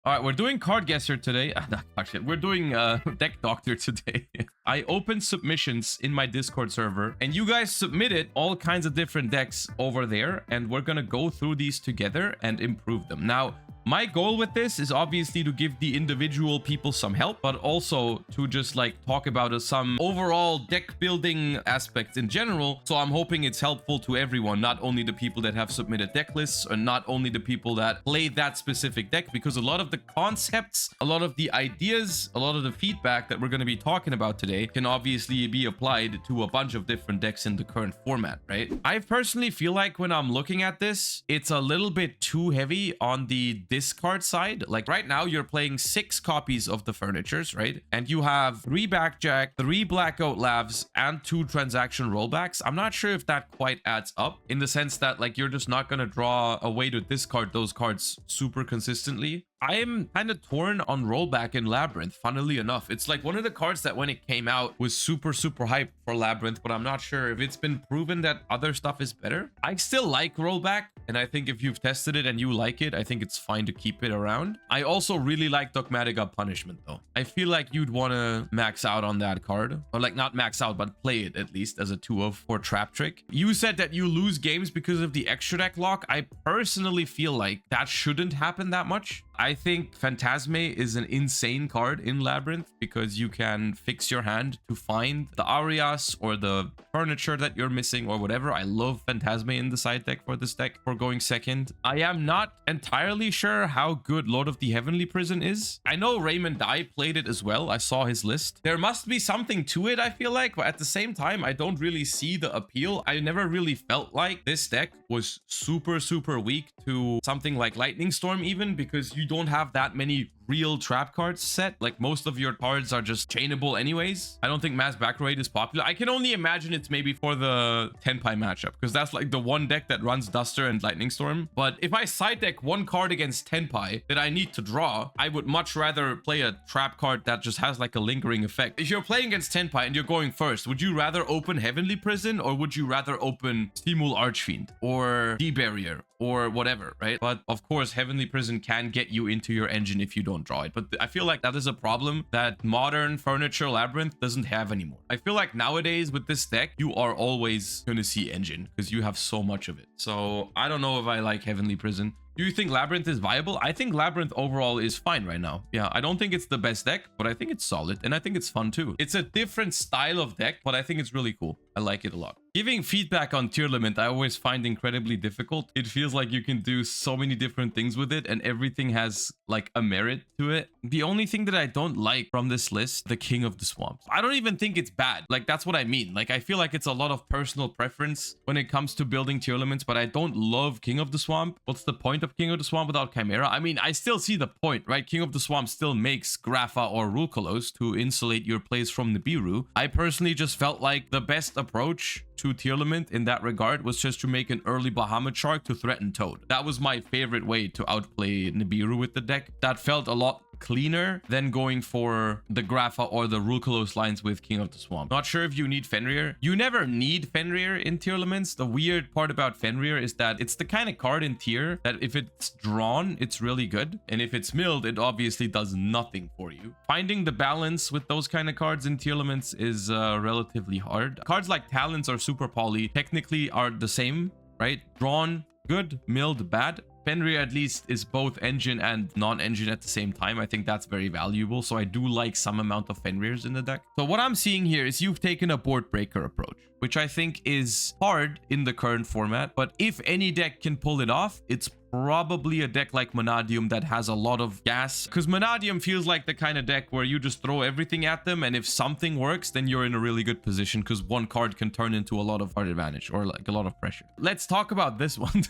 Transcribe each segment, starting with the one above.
All right, we're doing Card Guesser today. Actually, we're doing Deck Doctor today. I opened submissions in my Discord server, and you guys submitted all kinds of different decks over there, and we're gonna go through these together and improve them. Now, my goal with this is obviously to give the individual people some help, but also to just like talk about some overall deck building aspects in general. So I'm hoping it's helpful to everyone, not only the people that have submitted deck lists, or not only the people that play that specific deck, because a lot of the concepts, a lot of the ideas, a lot of the feedback that we're going to be talking about today can obviously be applied to a bunch of different decks in the current format, right? I personally feel like when I'm looking at this, it's a little bit too heavy on the discard side. Like right now you're playing 6 copies of the furnitures, right? And you have 3 backjack, 3 blackout lavs, and 2 transaction rollbacks. I'm not sure if that quite adds up, in the sense that like you're just not going to draw a way to discard those cards super consistently. I am kind of torn on Rollback and Labrynth, funnily enough. It's like one of the cards that when it came out was super hyped for Labrynth, but I'm not sure if it's been proven that other stuff is better. I still like Rollback, and I think if you've tested it and you like it, I think it's fine to keep it around. I also really like Dogmatica Punishment though. I feel like you'd want to max out on that card, or like not max out, but play it at least as a 2-of for Trap Trick. You said that you lose games because of the extra deck lock. I personally feel like that shouldn't happen that much. I think Phantazmay is an insane card in Labrynth because you can fix your hand to find the Arias or the furniture that you're missing or whatever. I love Phantazmay in the side deck for this deck for going second. I am not entirely sure how good Lord of the Heavenly Prison is. I know Raymond Dye played it as well. I saw his list. There must be something to it, I feel like, but at the same time, I don't really see the appeal. I never really felt like this deck was super weak to something like Lightning Storm even, because you don't have that many real trap cards set. Like most of your cards are just chainable anyways. I don't think Mass Back Raid is popular. I can only imagine it's maybe for the Tenpai matchup, because that's like the one deck that runs Duster and Lightning Storm. But if I side deck one card against Tenpai that I need to draw, I would much rather play a trap card that just has like a lingering effect. If you're playing against Tenpai and you're going first, would you rather open Heavenly Prison, or would you rather open Stimul Archfiend or D-Barrier or whatever, right? But of course, Heavenly Prison can get you into your engine if you don't draw it. But I feel like that is a problem that modern furniture Labrynth doesn't have anymore. I feel like nowadays with this deck, you are always going to see engine because you have so much of it. So I don't know if I like Heavenly Prison. Do you think Labrynth is viable? I think Labrynth overall is fine right now. Yeah, I don't think it's the best deck, but I think it's solid, and I think it's fun too. It's a different style of deck, but I think it's really cool. I like it a lot. Giving feedback on tier limit, I always find incredibly difficult. It feels like you can do so many different things with it, and everything has like a merit to it. The only thing that I don't like from this list, the King of the Swamps. I don't even think it's bad. Like, that's what I mean. Like, I feel like it's a lot of personal preference when it comes to building tier limits, but I don't love King of the Swamp. What's the point of King of the Swamp without Chimera? I mean, I still see the point, right? King of the Swamp still makes Grapha or Rulkolos to insulate your plays from Nibiru. I personally just felt like the best approach to tier limit in that regard was just to make an early Bahamut Shark to threaten Toad. That was my favorite way to outplay Nibiru with the deck. That felt a lot cleaner than going for the Grapha or the Rulkolos lines with King of the Swamp. Not sure if you need Fenrir. You never need Fenrir in tier limits. The weird part about Fenrir is that it's the kind of card in tier that if it's drawn, it's really good. And if it's milled, it obviously does nothing for you. Finding the balance with those kind of cards in tier limits is relatively hard. Cards like Talons or Super Poly technically are the same, right? Drawn, good. Milled, bad. Fenrir at least is both engine and non-engine at the same time. I think that's very valuable. So I do like some amount of Fenrirs in the deck. So what I'm seeing here is you've taken a Boardbreaker approach, which I think is hard in the current format. But if any deck can pull it off, it's probably a deck like Monadium that has a lot of gas, because Monadium feels like the kind of deck where you just throw everything at them, and if something works, then you're in a really good position because one card can turn into a lot of hard advantage or like a lot of pressure. Let's talk about this one.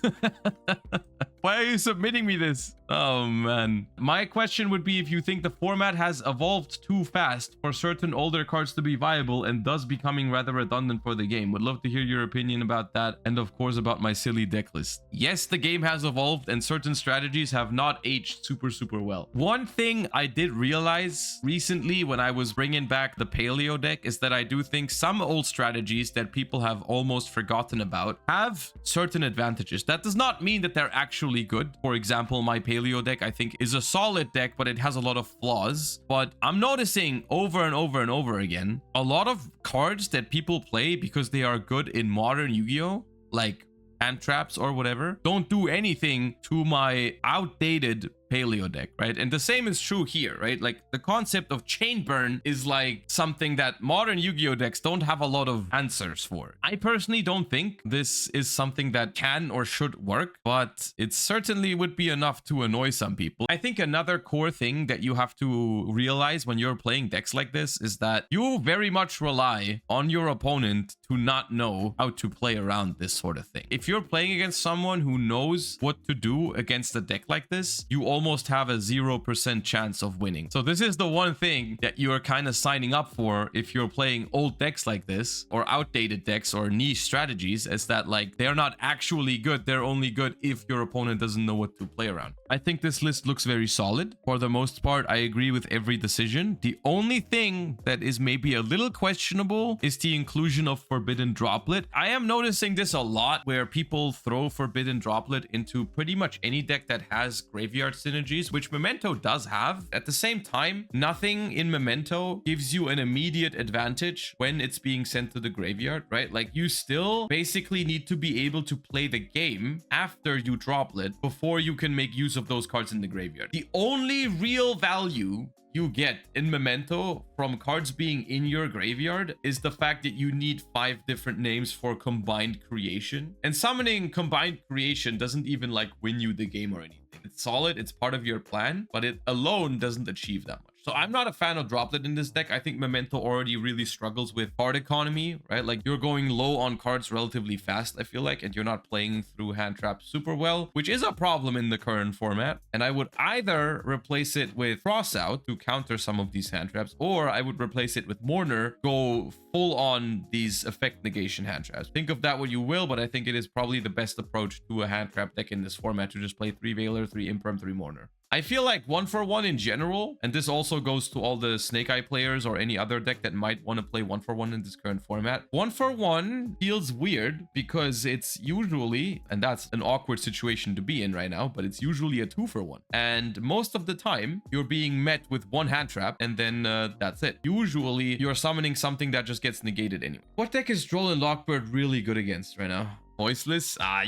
Why are you submitting me this? Oh man. My question would be if you think the format has evolved too fast for certain older cards to be viable and thus becoming rather redundant for the game. Would love to hear your opinion about that, and of course about my silly deck list. Yes, the game has evolved and certain strategies have not aged super well. One thing I did realize recently when I was bringing back the Paleo deck is that I do think some old strategies that people have almost forgotten about have certain advantages. That does not mean that they're actually actually good. For example, my paleo deck, I think, is a solid deck, but it has a lot of flaws. But I'm noticing over and over and over again, a lot of cards that people play because they are good in modern Yu-Gi-Oh, like hand traps or whatever, don't do anything to my outdated paleo deck, right? And the same is true here, right? Like the concept of chain burn is like something that modern Yu-Gi-Oh decks don't have a lot of answers for. I personally don't think this is something that can or should work, but it certainly would be enough to annoy some people. I think another core thing that you have to realize when you're playing decks like this is that you very much rely on your opponent to not know how to play around this sort of thing. If you're playing against someone who knows what to do against a deck like this, you almost have a 0% chance of winning. So this is the one thing that you're kind of signing up for if you're playing old decks like this, or outdated decks, or niche strategies, is that like they're not actually good. They're only good if your opponent doesn't know what to play around. I think this list looks very solid. For the most part, I agree with every decision. The only thing that is maybe a little questionable is the inclusion of Forbidden Droplet. I am noticing this a lot where people throw Forbidden Droplet into pretty much any deck that has graveyard synergies, which Memento does have. At the same time, nothing in Memento gives you an immediate advantage when it's being sent to the graveyard, right? Like you still basically need to be able to play the game after you Droplet before you can make use of those cards in the graveyard. The only real value you get in Memento from cards being in your graveyard is the fact that you need 5 different names for combined creation. And summoning combined creation doesn't even like win you the game or anything. It's solid, it's part of your plan, but it alone doesn't achieve that much. So I'm not a fan of Droplet in this deck. I think Memento already really struggles with card economy, right? Like you're going low on cards relatively fast, I feel like, and you're not playing through hand traps super well, which is a problem in the current format. And I would either replace it with Crossout to counter some of these hand traps, or I would replace it with Mourner, go full on these effect negation hand traps. Think of that what you will, but I think it is probably the best approach to a hand trap deck in this format to just play 3 Veiler, 3 Imperm, 3 Mourner. I feel like 1-for-1 in general, and this also goes to all the Snake Eye players or any other deck that might want to play 1-for-1 in this current format. 1-for-1 feels weird because it's usually, and that's an awkward situation to be in right now, but it's usually a 2-for-1. And most of the time, you're being met with 1 hand trap, and then that's it. Usually, you're summoning something that just gets negated anyway. What deck is Droll and Lockbird really good against right now? Voiceless? I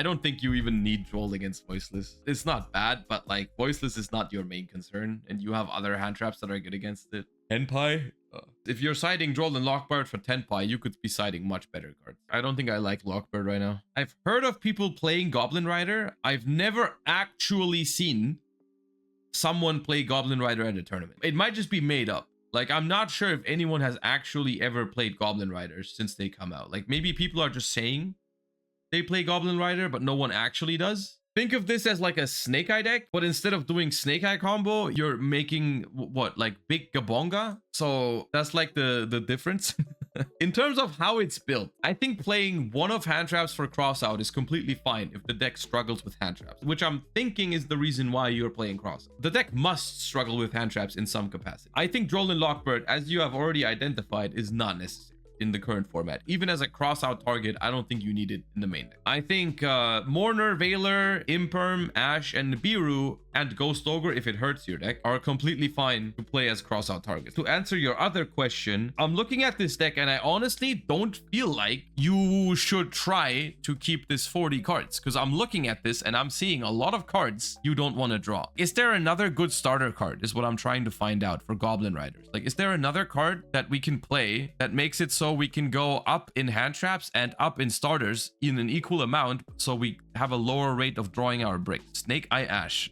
don't think you even need Droll against Voiceless. It's not bad, but like Voiceless is not your main concern, and you have other hand traps that are good against it. Tenpai? If you're siding Droll and Lockbird for Tenpai, you could be siding much better cards. I don't think I like Lockbird right now. I've heard of people playing Goblin Rider. I've never actually seen someone play Goblin Rider at a tournament. It might just be made up. Like, I'm not sure if anyone has actually ever played Goblin Riders since they come out. Like, maybe people are just saying they play Goblin Rider, but no one actually does. Think of this as like a Snake Eye deck, but instead of doing Snake Eye combo, you're making what, like Big Gabonga? So that's like the difference. In terms of how it's built, I think playing one of hand traps for Crossout is completely fine if the deck struggles with hand traps, which I'm thinking is the reason why you're playing Crossout. The deck must struggle with hand traps in some capacity. I think Droll and Lockbird, as you have already identified, is not necessary in the current format. Even as a Crossout target, I don't think you need it in the main deck. I think Mourner, Veiler, Imperm, Ash, and Nibiru, and Ghost Ogre, if it hurts your deck, are completely fine to play as Crossout targets. To answer your other question, I'm looking at this deck and I honestly don't feel like you should try to keep this 40 cards, because I'm looking at this and I'm seeing a lot of cards you don't want to draw. Is there another good starter card is what I'm trying to find out for Goblin Riders. Like, is there another card that we can play that makes it so we can go up in hand traps and up in starters in an equal amount, so we have a lower rate of drawing our bricks? Snake Eye Ash.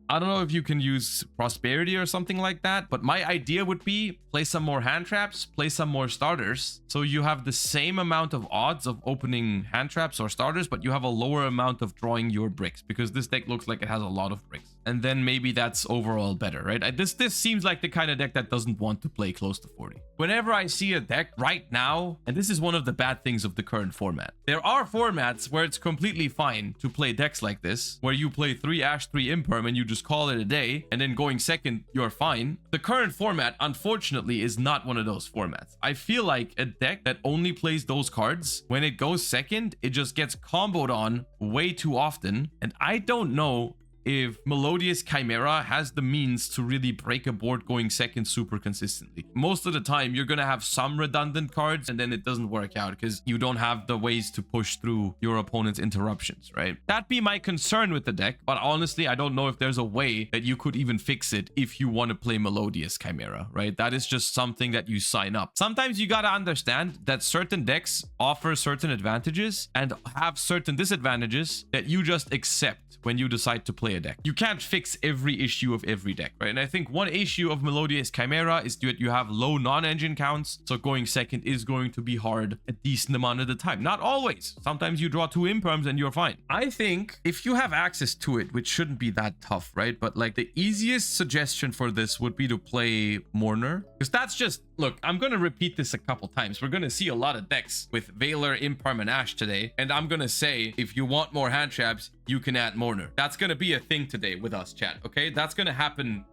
I don't know if you can use Prosperity or something like that, but my idea would be play some more hand traps, play some more starters, so you have the same amount of odds of opening hand traps or starters, but you have a lower amount of drawing your bricks, because this deck looks like it has a lot of bricks. and then maybe that's overall better, right? This seems like the kind of deck that doesn't want to play close to 40. Whenever I see a deck right now, and this is one of the bad things of the current format, there are formats where it's completely fine to play decks like this, where you play 3 Ash, 3 Imperm, and you just call it a day, and then going second, you're fine. The current format, unfortunately, is not one of those formats. I feel like a deck that only plays those cards, when it goes second, it just gets comboed on way too often, and I don't know if Melodious Chimera has the means to really break a board going second super consistently. Most of the time, you're going to have some redundant cards, and then it doesn't work out because you don't have the ways to push through your opponent's interruptions, right? That'd be my concern with the deck, but honestly, I don't know if there's a way that you could even fix it if you want to play Melodious Chimera, right? That is just something that you sign up. Sometimes you got to understand that certain decks offer certain advantages and have certain disadvantages that you just accept when you decide to play a deck. You can't fix every issue of every deck, right? And I think one issue of Melodious Chimera is that you have low non-engine counts, so going second is going to be hard a decent amount of the time. Not always. Sometimes you draw 2 imperms and you're fine. I think if you have access to it, which shouldn't be that tough, right? But like the easiest suggestion for this would be to play Mourner, because that's just, look, I'm going to repeat this a couple times. We're going to see a lot of decks with Veiler, Imperm, and Ash today, and I'm going to say, if you want more hand traps, you can add Mourner. That's going to be a thing today with us, chat, okay? That's going to happen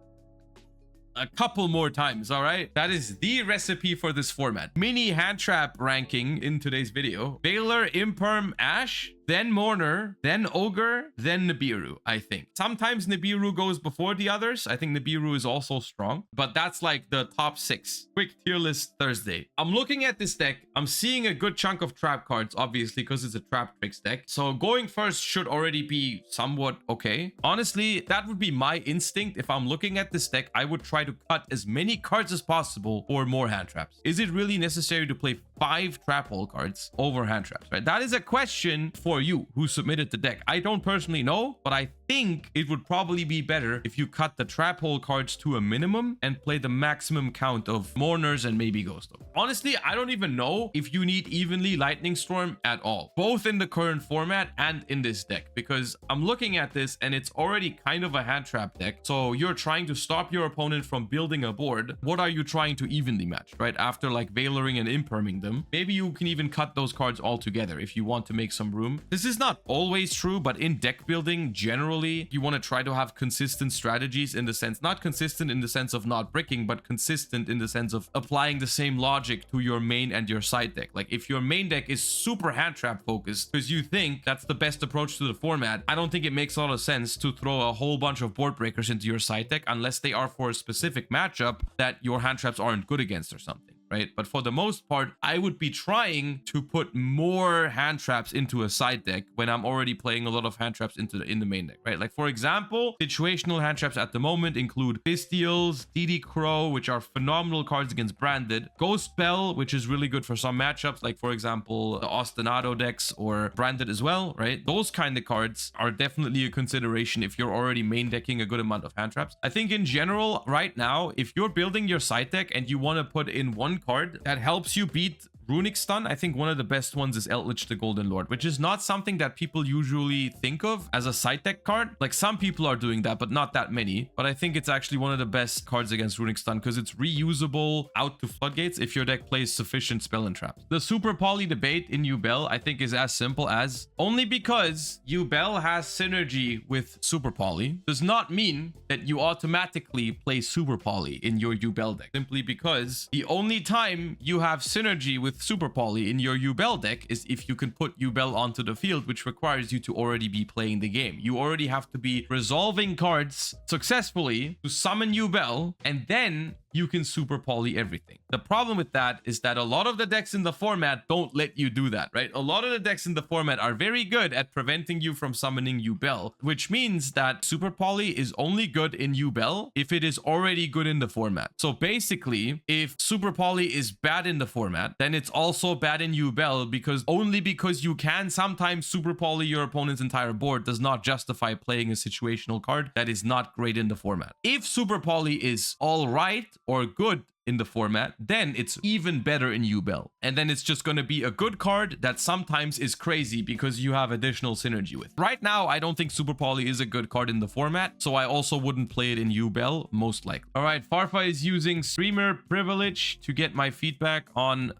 a couple more times, all right? That is the recipe for this format. Mini hand trap ranking in today's video. Veiler, Imperm, Ash, then Mourner, then Ogre, then Nibiru, I think. Sometimes Nibiru goes before the others. I think Nibiru is also strong, but that's like the top 6. Quick tier list Thursday. I'm looking at this deck. I'm seeing a good chunk of trap cards, obviously, because it's a trap tricks deck. So going first should already be somewhat okay. Honestly, that would be my instinct. If I'm looking at this deck, I would try to cut as many cards as possible or more hand traps. Is it really necessary to play 5 trap hole cards over hand traps, right? That is a question for you who submitted the deck. I don't personally know, but I think it would probably be better if you cut the trap hole cards to a minimum and play the maximum count of Mourners and maybe Ghost Dog. Honestly, I don't even know if you need evenly Lightning Storm at all, both in the current format and in this deck, because I'm looking at this and it's already kind of a hand trap deck. So you're trying to stop your opponent from building a board. What are you trying to evenly match, right? After like Veilering and Imperming them, maybe you can even cut those cards altogether if you want to make some room. This is not always true, but in deck building, generally, you want to try to have consistent strategies in the sense, not consistent in the sense of not bricking, but consistent in the sense of applying the same logic to your main and your side deck. Like if your main deck is super hand trap focused because you think that's the best approach to the format, I don't think it makes a lot of sense to throw a whole bunch of board breakers into your side deck unless they are for a specific matchup that your hand traps aren't good against or something, right? But for the most part, I would be trying to put more hand traps into a side deck when I'm already playing a lot of hand traps in the main deck, right? Like for example, situational hand traps at the moment include Bystials, DD Crow, which are phenomenal cards against branded, Ghost Bell, which is really good for some matchups, like for example, the Ostinato decks or branded as well, right? Those kind of cards are definitely a consideration if you're already main decking a good amount of hand traps. I think in general, right now, if you're building your side deck and you want to put in one card that helps you beat Runick stun, I think one of the best ones is Eldritch the Golden Lord, which is not something that people usually think of as a side deck card. Like some people are doing that, but not that many. But I think it's actually one of the best cards against Runick stun because it's reusable out to floodgates if your deck plays sufficient spell and traps. The Super Poly debate in Yubel, I think, is as simple as only because Yubel has synergy with Super Poly does not mean that you automatically play Super Poly in your Yubel deck. Simply because the only time you have synergy with Super Poly in your Yubel deck is if you can put Yubel onto the field, which requires you to already be playing the game. You already have to be resolving cards successfully to summon Yubel, and then you can Super Poly everything. The problem with that is that a lot of the decks in the format don't let you do that, right? A lot of the decks in the format are very good at preventing you from summoning Yubel, which means that Super Poly is only good in Yubel if it is already good in the format. So basically, if Super Poly is bad in the format, then it's also bad in Yubel because only because you can sometimes Super Poly your opponent's entire board does not justify playing a situational card that is not great in the format. If Super Poly is all right or good in the format, then it's even better in Yubel. And then it's just going to be a good card that sometimes is crazy because you have additional synergy with. Right now, I don't think Super Poly is a good card in the format, so I also wouldn't play it in Yubel, most likely. All right, Farfa is using streamer privilege to get my feedback on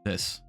this.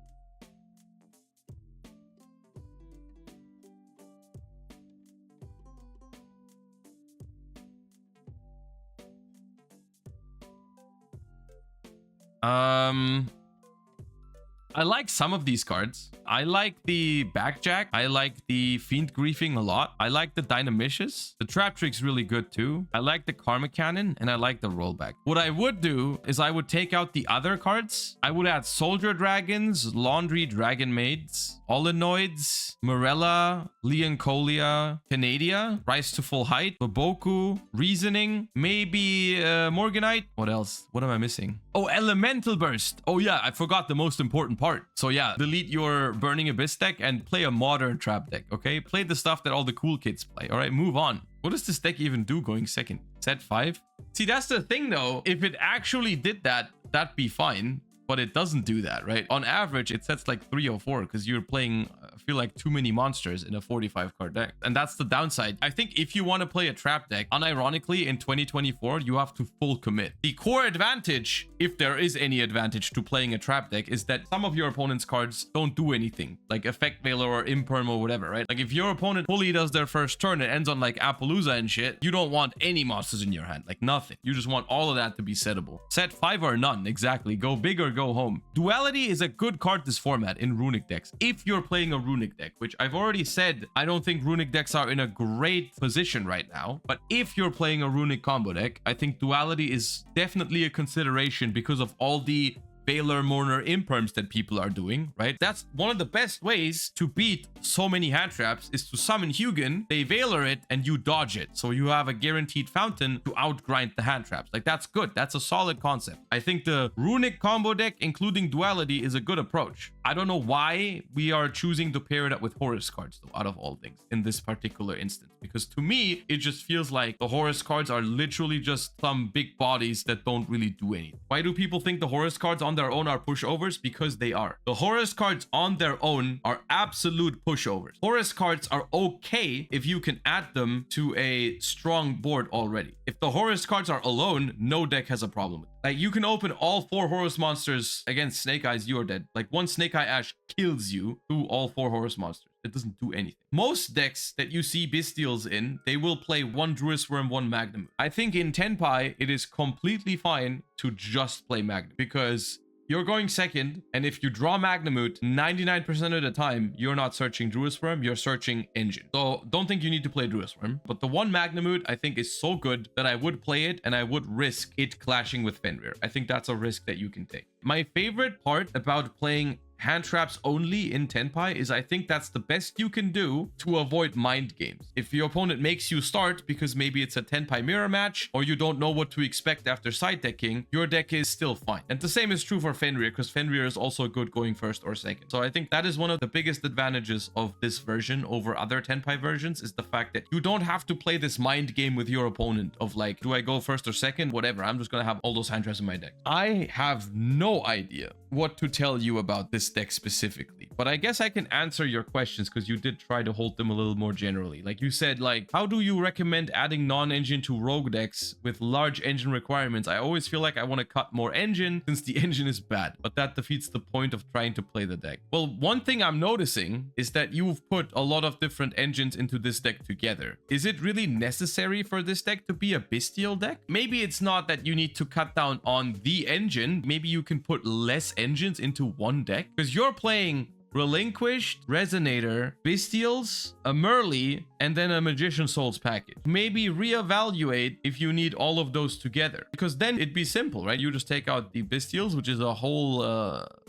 I like some of these cards. I like the Backjack. I like the Fiend Griefing a lot. I like the Dynamicious. The Trap Trick's really good too. I like the Karma Cannon and I like the Rollback. What I would do is I would take out the other cards. I would add Soldier Dragons, Laundry Dragon Maids, Olenoids, Morella, Leoncolia, Canadia, Rise to Full Height, Boboku, Reasoning, maybe Morganite. What else? What am I missing? Oh, Elemental Burst. Oh yeah, I forgot the most important part. So yeah, delete your Burning Abyss deck and play a modern trap deck, okay? Play the stuff that all the cool kids play, all right? Move on. What does this deck even do going second? Set 5? See, that's the thing though. If it actually did that, that'd be fine. But it doesn't do that, right? On average, it sets like 3 or 4 because you're playing, I feel like, too many monsters in a 45 card deck. And that's the downside. I think if you want to play a trap deck, unironically, in 2024, you have to full commit. The core advantage, if there is any advantage to playing a trap deck, is that some of your opponent's cards don't do anything, like Effect Veiler or Imperm or whatever, right? Like if your opponent fully does their first turn and ends on like Appaloosa and shit, you don't want any monsters in your hand, like nothing. You just want all of that to be settable. Set 5 or none, exactly. Go big or go home. Duality is a good card this format in Runick decks. If you're playing a Runick deck, which I've already said, I don't think Runick decks are in a great position right now. But if you're playing a Runick combo deck, I think Duality is definitely a consideration because of all the Veiler, Mourner, Imperms that people are doing, right? That's one of the best ways to beat so many hand traps is to summon Hugin, they Veiler it, and you dodge it. So you have a guaranteed fountain to outgrind the hand traps. Like, that's good. That's a solid concept. I think the Runick combo deck, including Duality, is a good approach. I don't know why we are choosing to pair it up with Horus cards, though, out of all things, in this particular instance. Because to me, it just feels like the Horus cards are literally just some big bodies that don't really do anything. Why do people think the Horus cards on their own are pushovers? Because they are. The Horus cards on their own are absolute pushovers. Horus cards are okay if you can add them to a strong board already. If the Horus cards are alone, no deck has a problem with it. Like, you can open all 4 Horus monsters against Snake Eyes, you're dead. Like, one Snake Eye Ash kills you through all 4 Horus monsters. It doesn't do anything. Most decks that you see Bystials in, they will play 1 Druid Worm, 1 Magnum. I think in Tenpai, it is completely fine to just play Magnum because you're going second, and if you draw Magnamut, 99% of the time, you're not searching Druisworm, you're searching Engine. So don't think you need to play Druisworm. But the one Magnamut, I think, is so good that I would play it, and I would risk it clashing with Fenrir. I think that's a risk that you can take. My favorite part about playing hand traps only in Tenpai is I think that's the best you can do to avoid mind games. If your opponent makes you start because maybe it's a Tenpai mirror match or you don't know what to expect after side decking, your deck is still fine. And the same is true for Fenrir because Fenrir is also good going first or second. So I think that is one of the biggest advantages of this version over other Tenpai versions is the fact that you don't have to play this mind game with your opponent of like, do I go first or second? Whatever, I'm just gonna have all those hand traps in my deck. I have no idea what to tell you about this deck specifically, but I guess I can answer your questions because you did try to hold them a little more generally. Like you said, like, how do you recommend adding non-engine to rogue decks with large engine requirements? I always feel like I want to cut more engine since the engine is bad, but that defeats the point of trying to play the deck. Well, one thing I'm noticing is that you've put a lot of different engines into this deck together. Is it really necessary for this deck to be a Bystial deck? Maybe it's not that you need to cut down on the engine. Maybe you can put less engines into one deck because you're playing Relinquished, Resonator, Bystials, a Merly, and then a Magician Souls package. Maybe reevaluate if you need all of those together, because then it'd be simple, right? You just take out the Bystials, which is a whole,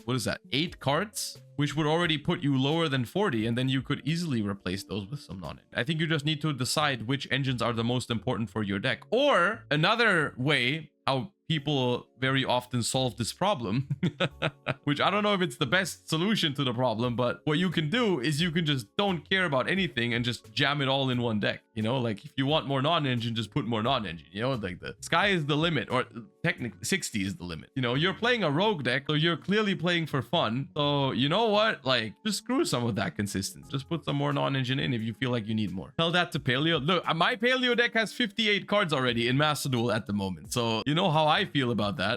what is that, 8 cards, which would already put you lower than 40, and then you could easily replace those with some non-engine. I think you just need to decide which engines are the most important for your deck. Or another way how people very often solve this problem, which I don't know if it's the best solution to the problem, but what you can do is you can just don't care about anything and just jam it all in one deck. You know, like if you want more non-engine, just put more non-engine. You know, like the sky is the limit, or technically 60 is the limit. You know, you're playing a rogue deck, so you're clearly playing for fun. So you know what? Like, just screw some of that consistency. Just put some more non-engine in if you feel like you need more. Tell that to Paleo. Look, my Paleo deck has 58 cards already in Master Duel at the moment. So you know how I feel about that.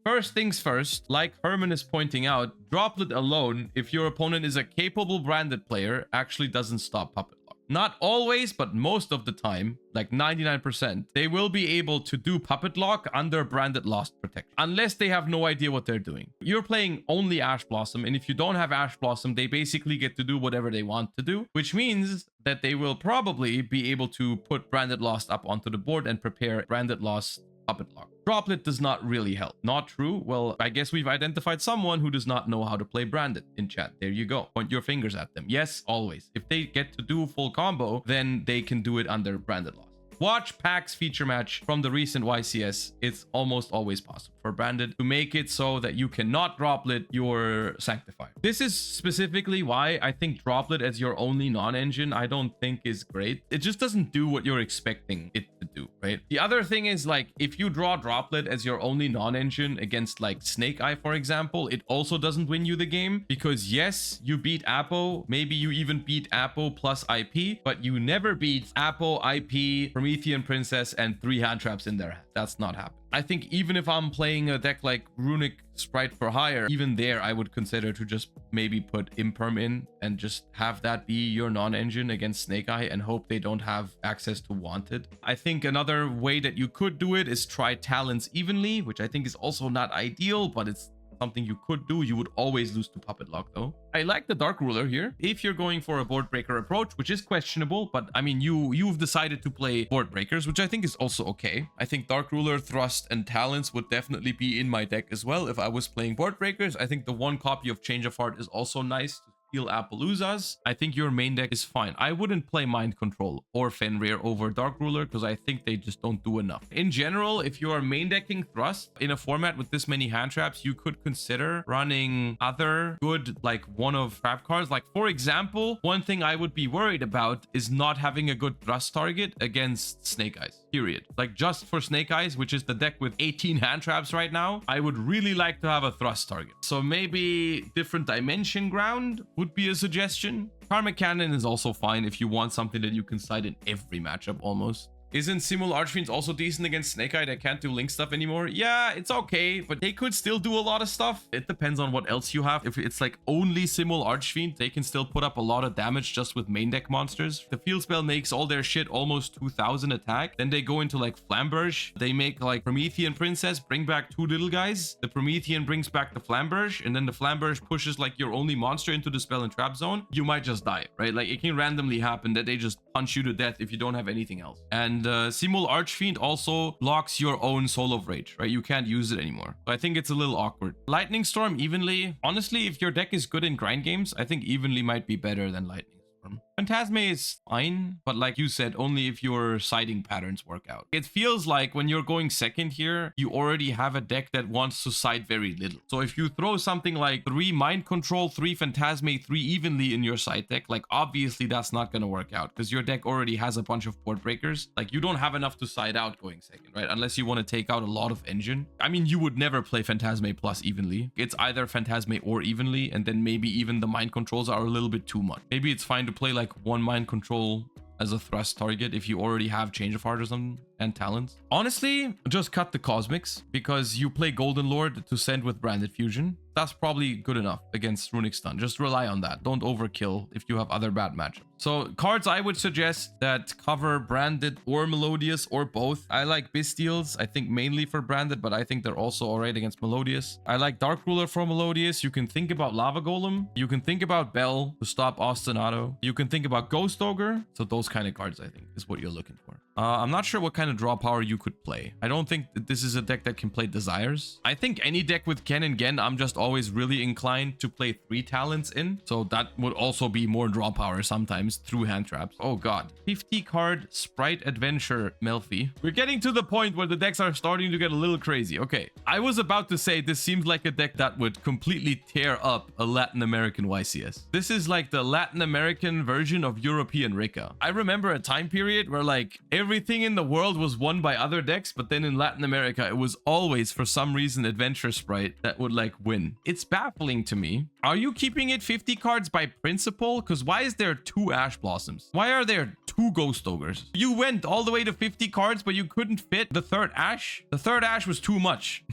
First things first, like Herman is pointing out, Droplet alone, if your opponent is a capable branded player, actually doesn't stop Puppet Lock. Not always, but most of the time, like 99%, they will be able to do Puppet Lock under branded Lost Protection, unless they have no idea what they're doing. You're playing only Ash Blossom, and if you don't have Ash Blossom, they basically get to do whatever they want to do, which means that they will probably be able to put branded Lost up onto the board and prepare branded Lost Puppet Lock. Droplet does not really help. Not true? Well, I guess we've identified someone who does not know how to play branded in chat. There you go. Point your fingers at them. Yes, always. If they get to do full combo, then they can do it under branded loss. Watch PAX feature match from the recent YCS. It's almost always possible for branded to make it so that you cannot droplet your Sanctifier. This is specifically why I think droplet as your only non-engine I don't think is great. It just doesn't do what you're expecting it to do, right? The other thing is, like, if you draw droplet as your only non-engine against like Snake Eye, for example, it also doesn't win you the game, because yes, you beat Apo, maybe you even beat Apo plus IP, but you never beat Apo, IP, Promethean Princess, and 3 hand traps in their hand. That's not happening. I think even if I'm playing a deck like Runick Sprite for Hire, even there I would consider to just maybe put Imperm in and just have that be your non-engine against Snake Eye and hope they don't have access to Wanted. I think another way that you could do it is try Talents evenly, which I think is also not ideal, but it's something you could do. You would always lose to Puppet Lock though. I like the Dark Ruler here. If you're going for a Boardbreaker approach, which is questionable, but I mean, you've decided to play Boardbreakers, which I think is also okay. I think Dark Ruler, Thrust, and Talents would definitely be in my deck as well if I was playing Boardbreakers. I think the one copy of Change of Heart is also nice to steal Appaloozas. I think your main deck is fine. I wouldn't play Mind Control or Fenrir over Dark Ruler because I think they just don't do enough. In general, if you are main decking Thrust in a format with this many hand traps, you could consider running other good, like, one of trap cards. Like, for example, one thing I would be worried about is not having a good Thrust target against Snake Eyes, period. Like, just for Snake Eyes, which is the deck with 18 hand traps right now, I would really like to have a Thrust target. So maybe different dimension ground would be a suggestion. Karmic Cannon is also fine if you want something that you can side in every matchup almost. Isn't Simul Archfiends also decent against Snake Eye that can't do Link stuff anymore? Yeah, it's okay, but they could still do a lot of stuff. It depends on what else you have. If it's like only Simul Archfiend, they can still put up a lot of damage just with main deck monsters. The field spell makes all their shit almost 2000 attack. Then they go into like Flamberge. They make like Promethean Princess, bring back 2 little guys. The Promethean brings back the Flamberge, and then the Flamberge pushes like your only monster into the spell and trap zone. You might just die, right? Like, it can randomly happen that they just punch you to death if you don't have anything else. And Simul Archfiend also locks your own Soul of Rage, right? You can't use it anymore. So I think it's a little awkward. Lightning Storm evenly. Honestly, if your deck is good in grind games, I think evenly might be better than Lightning Storm. Phantazmay is fine, but like you said, only if your siding patterns work out. It feels like when you're going second here, you already have a deck that wants to side very little. So if you throw something like 3 Mind Control, 3 Phantazmay, 3 evenly in your side deck, like obviously that's not going to work out because your deck already has a bunch of Boardbreakers. Like, you don't have enough to side out going second, right? Unless you want to take out a lot of engine. I mean, you would never play Phantazmay plus evenly. It's either Phantazmay or evenly, and then maybe even the Mind Controls are a little bit too much. Maybe it's fine to play like 1 Mind Control as a Thrust target if you already have Change of Heart or something and Talents. Honestly, just cut the Cosmics because you play Golden Lord to send with Branded Fusion. That's probably good enough against Runick Stun. Just rely on that. Don't overkill if you have other bad matchups. So cards I would suggest that cover Branded or Melodious or both. I like Bystials, I think mainly for Branded, but I think they're also alright against Melodious. I like Dark Ruler for Melodious. You can think about Lava Golem. You can think about Bell to stop Ostinato. You can think about Ghost Ogre. So those kind of cards, I think, is what you're looking for. I'm not sure what kind of draw power you could play. I don't think that this is a deck that can play Desires. I think any deck with Ken and Gen, I'm just always really inclined to play 3 talents in. So that would also be more draw power sometimes through hand traps. Oh god. 50 card Sprite Adventure Melfi. We're getting to the point where the decks are starting to get a little crazy. Okay. I was about to say this seems like a deck that would completely tear up a Latin American YCS. This is like the Latin American version of European Rika. I remember a time period where like everything in the world was won by other decks, but then in Latin America, it was always for some reason Adventure Sprite that would like win. It's baffling to me. Are you keeping it 50 cards by principle? Because why is there 2 Ash Blossoms? Why are there 2 Ghost Ogres? You went all the way to 50 cards, but you couldn't fit the 3rd Ash? The 3rd Ash was too much.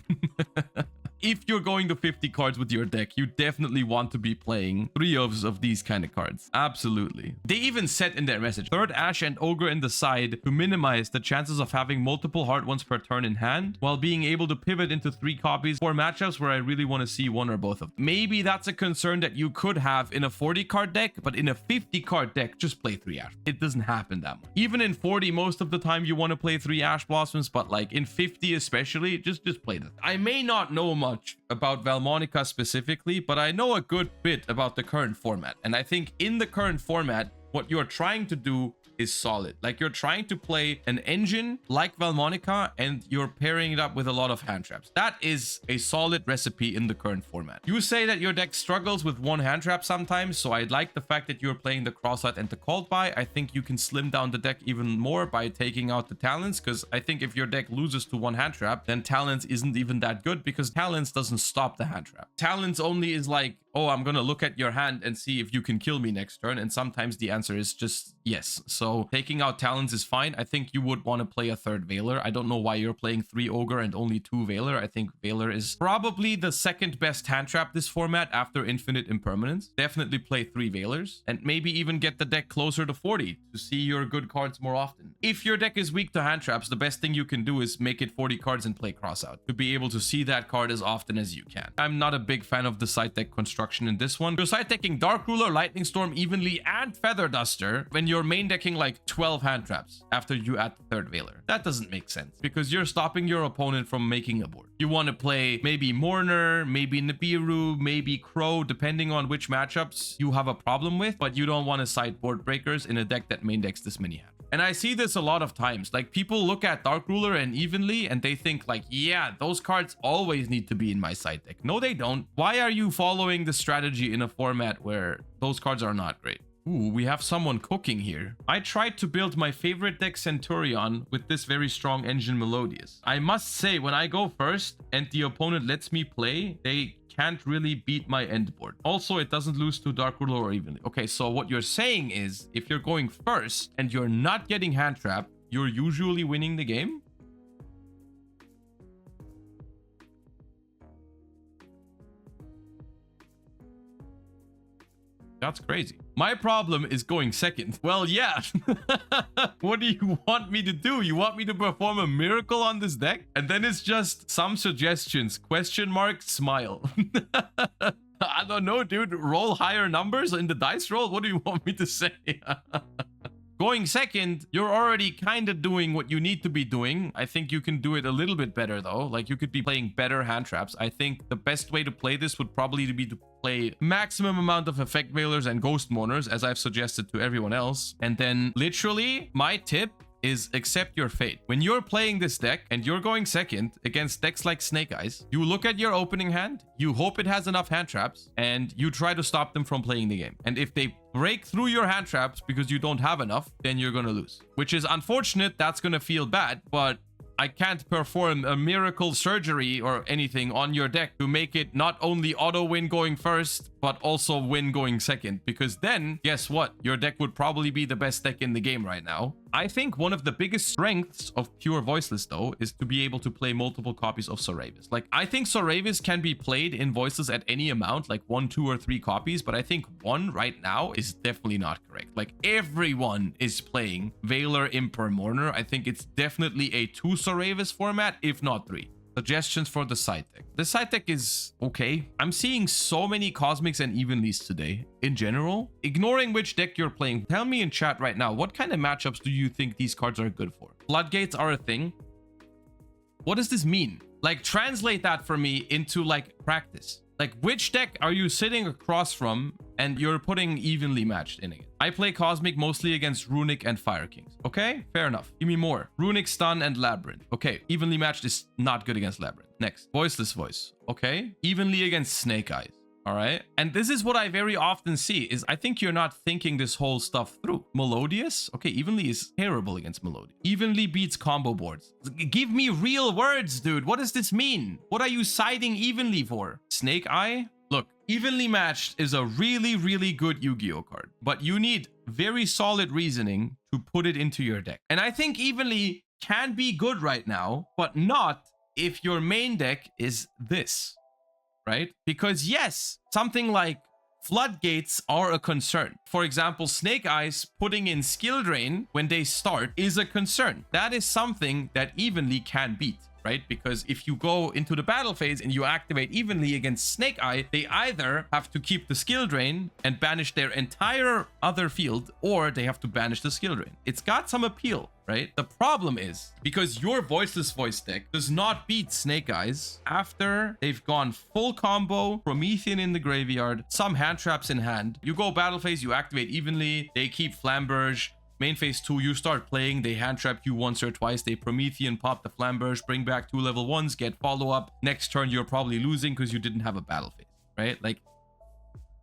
If you're going to 50 cards with your deck, you definitely want to be playing 3 of these kind of cards. Absolutely. They even said in their message, 3rd Ash and Ogre in the side to minimize the chances of having multiple hard ones per turn in hand, while being able to pivot into 3 copies for matchups where I really want to see 1 or both of them. Maybe that's a concern that you could have in a 40 card deck, but in a 50 card deck, just play 3 Ash. It doesn't happen that much. Even in 40, most of the time you want to play 3 Ash Blossoms, but like in 50 especially, just play this. I may not know much about Valmonica specifically, but I know a good bit about the current format. And I think in the current format, what you're trying to do is solid. Like you're trying to play an engine like Valmonica and you're pairing it up with a lot of hand traps. That is a solid recipe in the current format. You say that your deck struggles with 1 hand trap sometimes, so I like the fact that you're playing the Cross-Eyed and the Called By. I think you can slim down the deck even more by taking out the Talents, because I think if your deck loses to 1 hand trap, then Talents isn't even that good because Talents doesn't stop the hand trap. Talents only is like, oh, I'm gonna look at your hand and see if you can kill me next turn, and sometimes the answer is just yes. So taking out Talents is fine. I think you would want to play a 3rd Veiler. I don't know why you're playing 3 Ogre and only 2 Veiler. I think Veiler is probably the 2nd best hand trap this format after Infinite Impermanence. Definitely play 3 Veilers and maybe even get the deck closer to 40 to see your good cards more often. If your deck is weak to hand traps, the best thing you can do is make it 40 cards and play Cross Out to be able to see that card as often as you can. I'm not a big fan of the side deck construction in this one. You're side decking Dark Ruler, Lightning Storm evenly, and Feather Duster when you're main decking like 12 hand traps after you add the 3rd Veiler. That doesn't make sense because you're stopping your opponent from making a board. You want to play maybe Mourner, maybe Nibiru, maybe Crow, depending on which matchups you have a problem with, but you don't want to side Boardbreakers in a deck that main decks this many hands. And I see this a lot of times. Like people look at Dark Ruler and Evenly and they think like, yeah, those cards always need to be in my side deck. No, they don't. Why are you following the strategy in a format where those cards are not great? Ooh, we have someone cooking here. I tried to build my favorite deck Centurion with this very strong engine Melodious. I must say, when I go first and the opponent lets me play, they can't really beat my end board. Also, it doesn't lose to Dark Ruler or Evenly. Okay, so what you're saying is, if you're going first and you're not getting hand trap, you're usually winning the game? That's crazy. My problem is going second. Well, yeah. What do you want me to do? You want me to perform a miracle on this deck? And then it's just some suggestions. Question mark, smile. I don't know, dude. Roll higher numbers in the dice roll? What do you want me to say? Going second, you're already kind of doing what you need to be doing. I think you can do it a little bit better though. Like you could be playing better hand traps. I think the best way to play this would probably be to play maximum amount of Effect Veilers and Ghost Mourners, as I've suggested to everyone else. And then literally my tip is accept your fate. When you're playing this deck and you're going second against decks like Snake Eyes, you look at your opening hand, you hope it has enough hand traps, and you try to stop them from playing the game. And if they break through your hand traps because you don't have enough, then you're gonna lose. Which is unfortunate, that's gonna feel bad, but I can't perform a miracle surgery or anything on your deck to make it not only auto win going first, but also win going second. Because then, guess what? Your deck would probably be the best deck in the game right now. I think one of the biggest strengths of pure Voiceless, though, is to be able to play multiple copies of Sauravis. Like, I think Sauravis can be played in Voiceless at any amount, like 1, 2, or 3 copies, but I think 1 right now is definitely not correct. Like, everyone is playing Veiler, Imper, Mourner. I think it's definitely a 2 Sauravis format, if not 3. Suggestions for the side deck. The side deck is okay. I'm seeing so many Cosmics and Evenlies today in general. Ignoring which deck you're playing, tell me in chat right now, what kind of matchups do you think these cards are good for? Floodgates are a thing. What does this mean? Like, translate that for me into like practice. Like, which deck are you sitting across from and you're putting evenly matched in it? I play Cosmic mostly against Runick and Fire Kings. Okay, fair enough. Give me more. Runick, Stun, and Labrynth. Okay, evenly matched is not good against Labrynth. Next, Voiceless Voice. Okay, evenly against Snake Eyes. All right. And this is what I very often see is I think you're not thinking this whole stuff through. Melodious. Okay, evenly is terrible against Melodious. Evenly beats combo boards. Give me real words, dude. What does this mean? What are you siding evenly for? Snake Eye? Look, evenly matched is a really, really good Yu-Gi-Oh card, but you need very solid reasoning to put it into your deck. And I think evenly can be good right now, but not if your main deck is this. Right? Because yes, something like floodgates are a concern. For example, Snake Eyes putting in skill drain when they start is a concern. That is something that evenly can beat, right? Because if you go into the battle phase and you activate evenly against Snake Eye, they either have to keep the skill drain and banish their entire other field, or they have to banish the skill drain. It's got some appeal, right? The problem is because your Voiceless Voice deck does not beat Snake Eyes after they've gone full combo, Promethean in the graveyard, some hand traps in hand. You go battle phase, you activate evenly, they keep Flamberge. Main phase 2, you start playing, they hand trap you once or twice, they Promethean, pop the Flamberge, bring back 2 level 1s, get follow-up. Next turn, you're probably losing because you didn't have a battle phase, right? Like,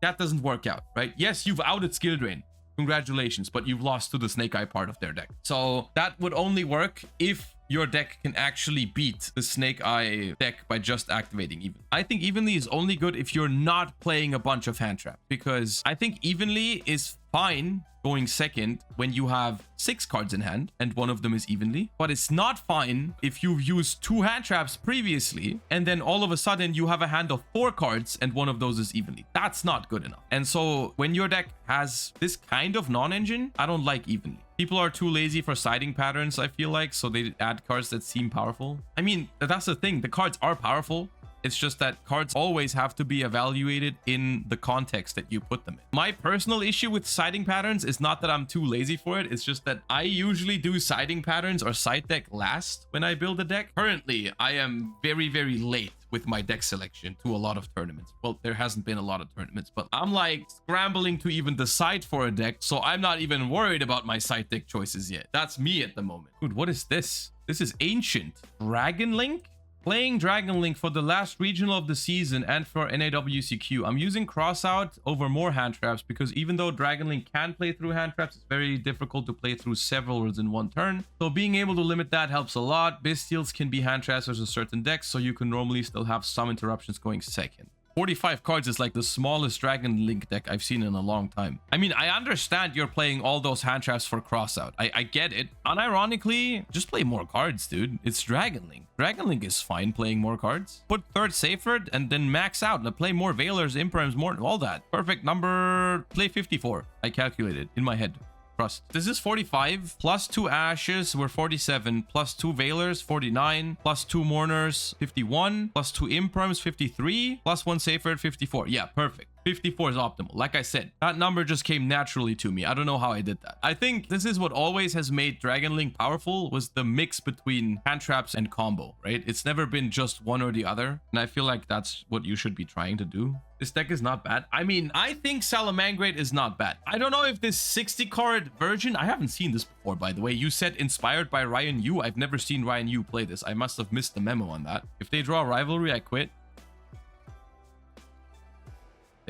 that doesn't work out, right? Yes, you've outed skill drain. Congratulations, but you've lost to the Snake Eye part of their deck. So that would only work if your deck can actually beat the Snake Eye deck by just activating even. I think evenly is only good if you're not playing a bunch of hand trap, because I think evenly is fine going second when you have 6 cards in hand and one of them is evenly, but it's not fine if you've used 2 hand traps previously and then all of a sudden you have a hand of 4 cards and one of those is evenly. That's not good enough. And so when your deck has this kind of non-engine, I don't like evenly. People are too lazy for siding patterns, I feel like, so they add cards that seem powerful. I mean, that's the thing. The cards are powerful. It's just that cards always have to be evaluated in the context that you put them in. My personal issue with siding patterns is not that I'm too lazy for it. It's just that I usually do siding patterns or side deck last when I build a deck. Currently, I am very, very late with my deck selection to a lot of tournaments. Well, there hasn't been a lot of tournaments, but I'm like scrambling to even decide for a deck. So I'm not even worried about my side deck choices yet. That's me at the moment. Dude, what is this? This is Ancient. Dragon Link? Playing Dragon Link for the last regional of the season and for NAWCQ. I'm using Crossout over more hand traps because even though Dragon Link can play through hand traps, it's very difficult to play through several in one turn. So being able to limit that helps a lot. Bystials can be hand traps as a certain deck, so you can normally still have some interruptions going second. 45 cards is like the smallest Dragon Link deck I've seen in a long time. I mean, I understand you're playing all those hand traps for Crossout. I get it. Unironically, just play more cards, dude. It's Dragon Link. Dragon Link is fine playing more cards. Put third Safred and then max out. Play more Veilers, Imperms, more, all that. Perfect number. Play 54. I calculated in my head. Trust. This is 45 plus 2 Ashes were 47 plus 2 Veilers 49 plus 2 Mourners 51 plus 2 Imperms 53 plus 1 Safred 54. Yeah, perfect. 54 is optimal. Like I said, that number just came naturally to me. I don't know how I did that. I think this is what always has made Dragon Link powerful, was the mix between hand traps and combo, right? It's never been just one or the other. And I feel like that's what you should be trying to do. This deck is not bad. I mean, I think Salamangreat is not bad. I don't know if this 60 card version, I haven't seen this before, by the way. You said inspired by Ryan Yu. I've never seen Ryan Yu play this. I must have missed the memo on that. If they draw Rivalry, I quit.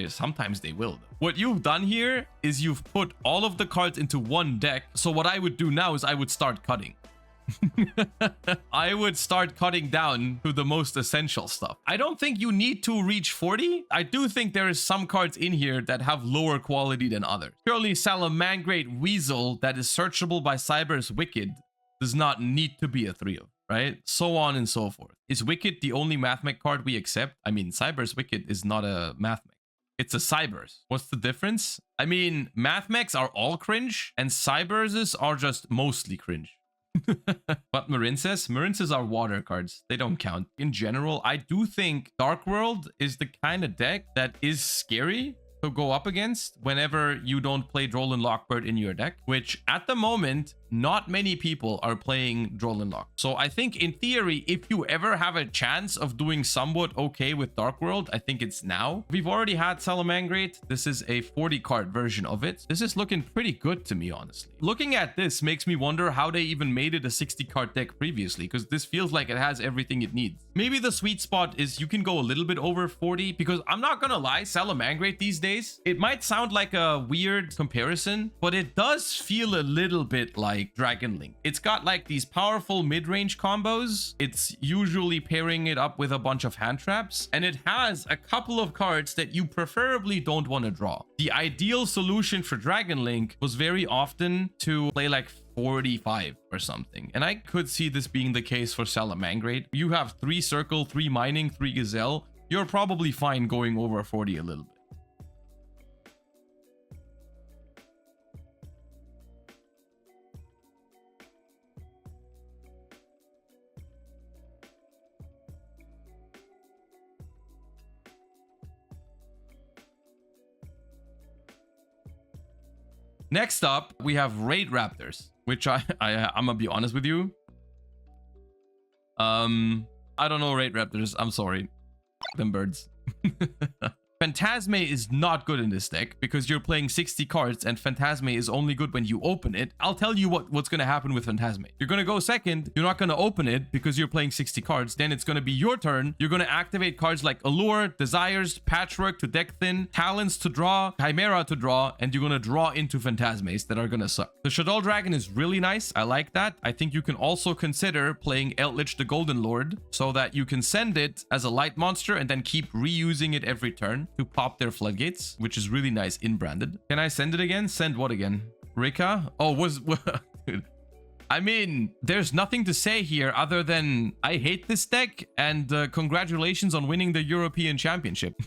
Sometimes they will. What you've done here is you've put all of the cards into one deck. So what I would do now is I would start cutting. I would start cutting down to the most essential stuff. I don't think you need to reach 40. I do think there is some cards in here that have lower quality than others. Purely Salamangreat Weasel that is searchable by Cyber's Wicked does not need to be a 3-of. Right? So on and so forth. Is Wicked the only Mathmech card we accept? I mean, Cyber's Wicked is not a Mathmech. It's a Cybers. What's the difference? I mean, Mathmechs are all cringe and Cyberses are just mostly cringe. But Marinces are water cards. They don't count. In general, I do think Dark World is the kind of deck that is scary to go up against whenever you don't play Droll and Lockbird in your deck, which at the moment, not many people are playing Droll and Lock. So I think in theory, if you ever have a chance of doing somewhat okay with Dark World, I think it's now. We've already had Salamangreat. This is a 40 card version of it. This is looking pretty good to me, honestly. Looking at this makes me wonder how they even made it a 60 card deck previously, because this feels like it has everything it needs. Maybe the sweet spot is you can go a little bit over 40, because I'm not gonna lie, Salamangreat these days, it might sound like a weird comparison, but it does feel a little bit like Dragon Link. It's got like these powerful mid-range combos. It's usually pairing it up with a bunch of hand traps, and it has a couple of cards that you preferably don't want to draw. The ideal solution for Dragon Link was very often to play like 45 or something, and I could see this being the case for Salamangreat. You have 3 Circle, 3 Mining, 3 Gazelle. You're probably fine going over 40 a little bit. Next up, we have Raid Raptors, which I'm gonna be honest with you. I don't know Raid Raptors. I'm sorry. Them birds. Phantazmay is not good in this deck because you're playing 60 cards and Phantazmay is only good when you open it. I'll tell you what's going to happen with Phantazmay. You're going to go second. You're not going to open it because you're playing 60 cards. Then it's going to be your turn. You're going to activate cards like Allure, Desires, Patchwork to deck thin, Talents to draw, Chimera to draw, and you're going to draw into Phantazmays that are going to suck. The Shadow Dragon is really nice. I like that. I think you can also consider playing Eldritch the Golden Lord so that you can send it as a light monster and then keep reusing it every turn to pop their floodgates, which is really nice in branded. Can I send it again? Send what again? Rika? Oh, dude. I mean, there's nothing to say here other than I hate this deck and congratulations on winning the European Championship.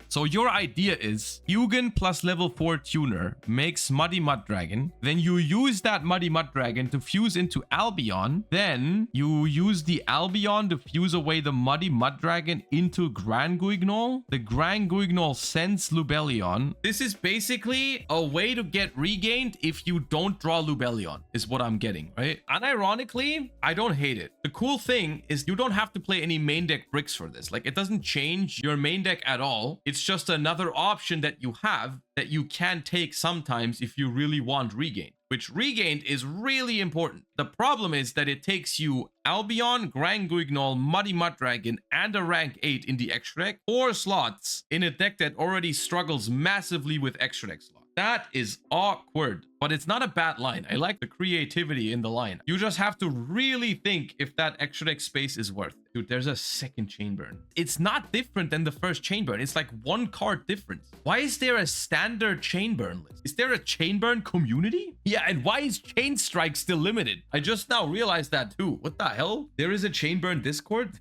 So your idea is Hugin plus level 4 tuner makes Muddy Mud Dragon. Then you use that Muddy Mud Dragon to fuse into Albion. Then you use the Albion to fuse away the Muddy Mud Dragon into Grand Guignol. The Grand Guignol sends Lubellion. This is basically a way to get regained if you don't draw Lubellion, is what I'm getting, right? Unironically, I don't hate it. The cool thing is you don't have to play any main deck bricks for this. Like, it doesn't change your main deck at all. It's just another option that you have that you can take sometimes if you really want regain, which regained is really important. The problem is that it takes you Albion, Grand Guignol, Muddy Mud Dragon, and a rank 8 in the extra deck, 4 slots in a deck that already struggles massively with extra deck slots. That is awkward, but it's not a bad line. I like the creativity in the line. You just have to really think if that extra deck space is worth it. Dude, there's a second chain burn. It's not different than the first chain burn. It's like 1 card difference. Why is there a standard chain burn list? Is there a chain burn community? Yeah, and why is chain strike still limited? I just now realized that too. What the hell? There is a chain burn Discord?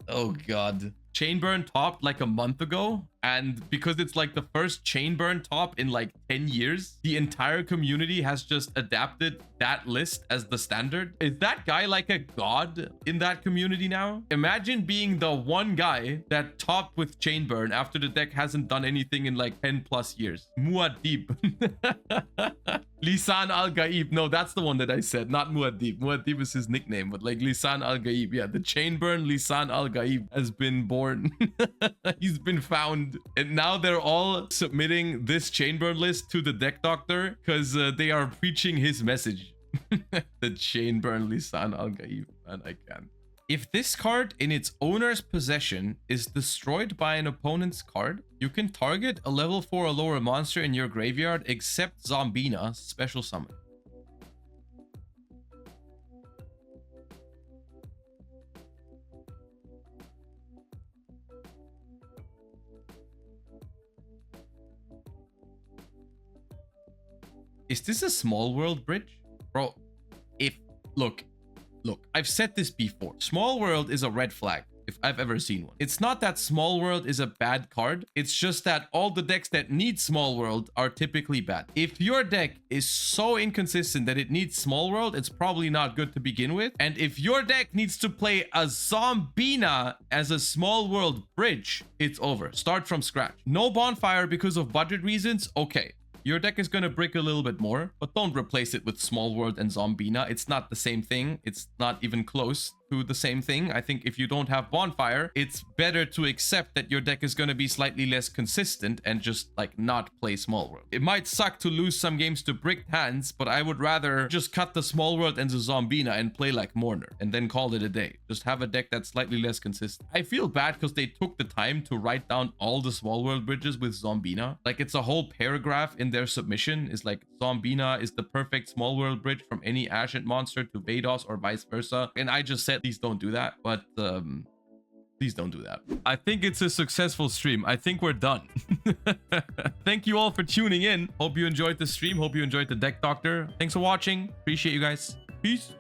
Oh god. Chain burn topped like a month ago, and because it's like the first chain burn top in like 10 years, the entire community has just adapted that list as the standard. Is that guy like a god in that community now? Imagine being the one guy that topped with chain burn after the deck hasn't done anything in like 10 plus years. Muad'Dib. Lisan Al-Gaib. No, that's the one that I said, not Muad'Dib. Muad'Dib is his nickname, but like Lisan Al-Gaib. Yeah, the chain burn Lisan Al-Gaib has been born. He's been found. And now they're all submitting this chain burn list to the deck doctor because they are preaching his message. The chain burn Lisan Al-Gaib. Man, I can't. If this card in its owner's possession is destroyed by an opponent's card, you can target a level 4 or lower monster in your graveyard except Zombina, special summon. Is this a small world bridge? Bro, look, I've said this before. Small world is a red flag. if I've ever seen one. It's not that Small World is a bad card. It's just that all the decks that need Small World are typically bad. If your deck is so inconsistent that it needs Small World, it's probably not good to begin with. And if your deck needs to play a Zombina as a Small World bridge, it's over. Start from scratch. No Bonfire because of budget reasons? Okay. Your deck is going to brick a little bit more, but don't replace it with Small World and Zombina. It's not the same thing. It's not even close to the same thing. I think if you don't have Bonfire, it's better to accept that your deck is going to be slightly less consistent and just like not play Small World. It might suck to lose some games to bricked hands, but I would rather just cut the Small World and the Zombina and play like Mourner and then call it a day. Just have a deck that's slightly less consistent. I feel bad because they took the time to write down all the Small World bridges with Zombina. Like it's a whole paragraph in their submission is like Zombina is the perfect Small World bridge from any Ascent monster to Vados or vice versa. And I just said, please don't do that. But please don't do that. I think it's a successful stream. I think we're done. Thank you all for tuning in. Hope you enjoyed the stream. Hope you enjoyed the Deck Doctor. Thanks for watching. Appreciate you guys. Peace.